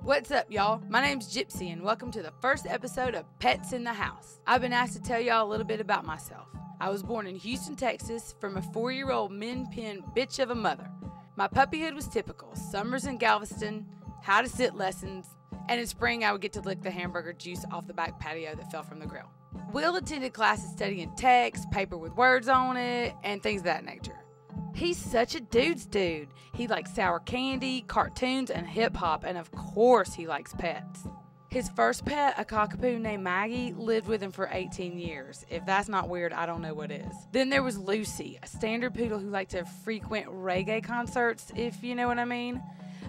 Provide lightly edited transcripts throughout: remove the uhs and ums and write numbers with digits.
What's up, y'all? My name's Gypsy, and welcome to the first episode of Pets in the House. I've been asked to tell y'all a little bit about myself. I was born in Houston, Texas, from a 4-year-old min pin bitch of a mother. My puppyhood was typical. Summers in Galveston, how to sit lessons, and in spring I would get to lick the hamburger juice off the back patio that fell from the grill. Will attended classes studying text, paper with words on it, and things of that nature. He's such a dude's dude. He likes sour candy, cartoons, and hip-hop, and of course he likes pets. His first pet, a cockapoo named Maggie, lived with him for 18 years. If that's not weird, I don't know what is. Then there was Lucy, a standard poodle who liked to frequent reggae concerts, if you know what I mean.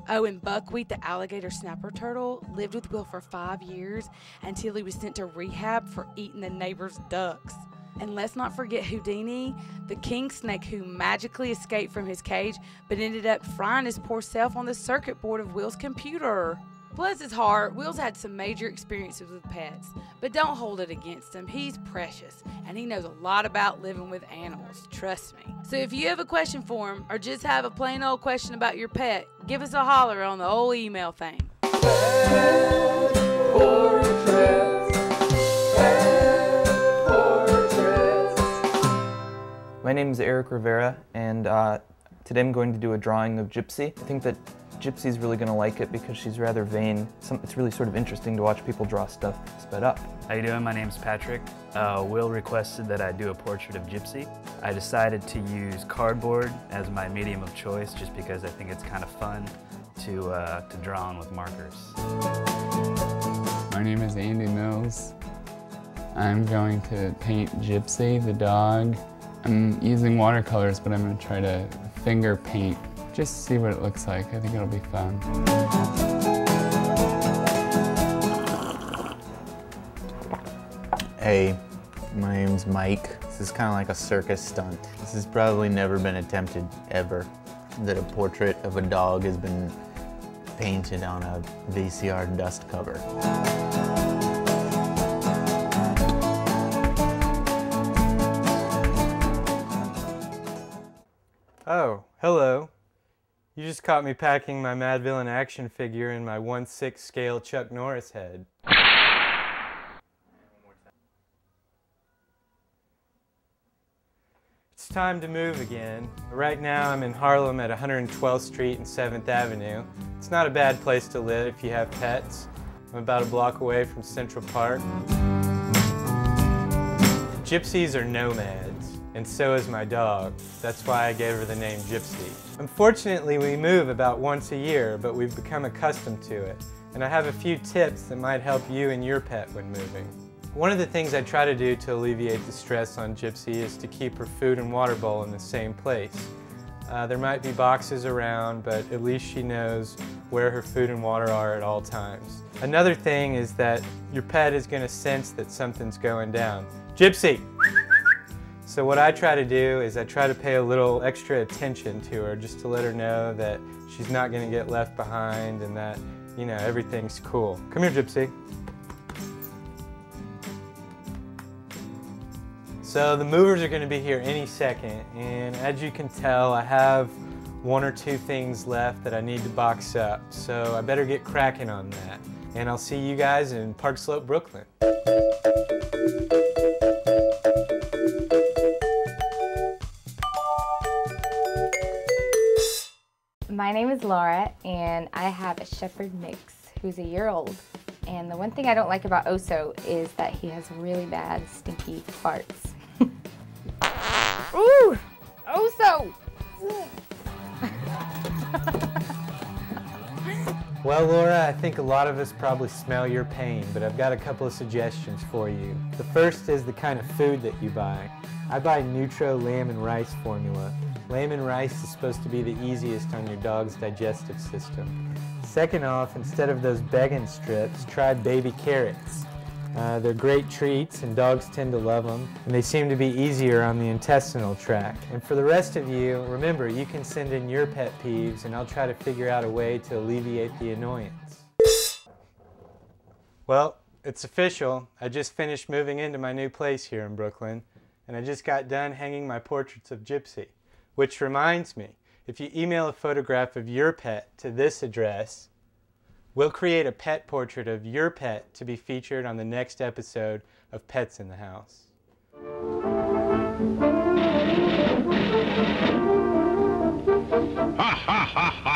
Oh, and Buckwheat, the alligator snapper turtle, lived with Will for 5 years until he was sent to rehab for eating the neighbor's ducks. And let's not forget Houdini, the king snake who magically escaped from his cage but ended up frying his poor self on the circuit board of Will's computer. Bless his heart, Will's had some major experiences with pets, but don't hold it against him. He's precious, and he knows a lot about living with animals, trust me. So if you have a question for him, or just have a plain old question about your pet, give us a holler on the old email thing. My name is Eric Rivera, and today I'm going to do a drawing of Gypsy. I think that Gypsy's really going to like it because she's rather vain. It's really sort of interesting to watch people draw stuff sped up. How you doing? My name's Patrick. Will requested that I do a portrait of Gypsy. I decided to use cardboard as my medium of choice just because I think it's kind of fun to draw on with markers. My name is Andy Mills. I'm going to paint Gypsy, the dog. I'm using watercolors, but I'm going to try to finger paint, just to see what it looks like. I think it'll be fun. Hey, my name's Mike. This is kind of like a circus stunt. This has probably never been attempted ever, that a portrait of a dog has been painted on a VCR dust cover. Oh, hello. You just caught me packing my Mad Villain action figure in my 1/6 scale Chuck Norris head. It's time to move again. Right now I'm in Harlem at 112th Street and 7th Avenue. It's not a bad place to live if you have pets. I'm about a block away from Central Park. Gypsies are nomads, and so is my dog. That's why I gave her the name Gypsy. Unfortunately, we move about once a year, but we've become accustomed to it. And I have a few tips that might help you and your pet when moving. One of the things I try to do to alleviate the stress on Gypsy is to keep her food and water bowl in the same place. There might be boxes around, but at least she knows where her food and water are at all times. Another thing is that your pet is going to sense that something's going down. Gypsy! So what I try to do is I try to pay a little extra attention to her just to let her know that she's not going to get left behind and that, you know, everything's cool. Come here, Gypsy. So the movers are going to be here any second, and as you can tell, I have 1 or 2 things left that I need to box up, so I better get cracking on that. And I'll see you guys in Park Slope, Brooklyn. My name is Laura, and I have a Shepherd mix who's a year old. And the one thing I don't like about Oso is that he has really bad, stinky farts. Ooh! Oso! Well, Laura, I think a lot of us probably smell your pain, but I've got a couple of suggestions for you. The first is the kind of food that you buy. I buy Nutro lamb and rice formula. Lamb and rice is supposed to be the easiest on your dog's digestive system. Second off, instead of those Beggin' strips, try baby carrots. They're great treats and dogs tend to love them, and they seem to be easier on the intestinal tract. And for the rest of you, remember, you can send in your pet peeves and I'll try to figure out a way to alleviate the annoyance. Well, it's official. I just finished moving into my new place here in Brooklyn, and I just got done hanging my portraits of Gypsy. Which reminds me, if you email a photograph of your pet to this address, We'll create a pet portrait of your pet to be featured on the next episode of Pets in the House. Ha ha ha ha!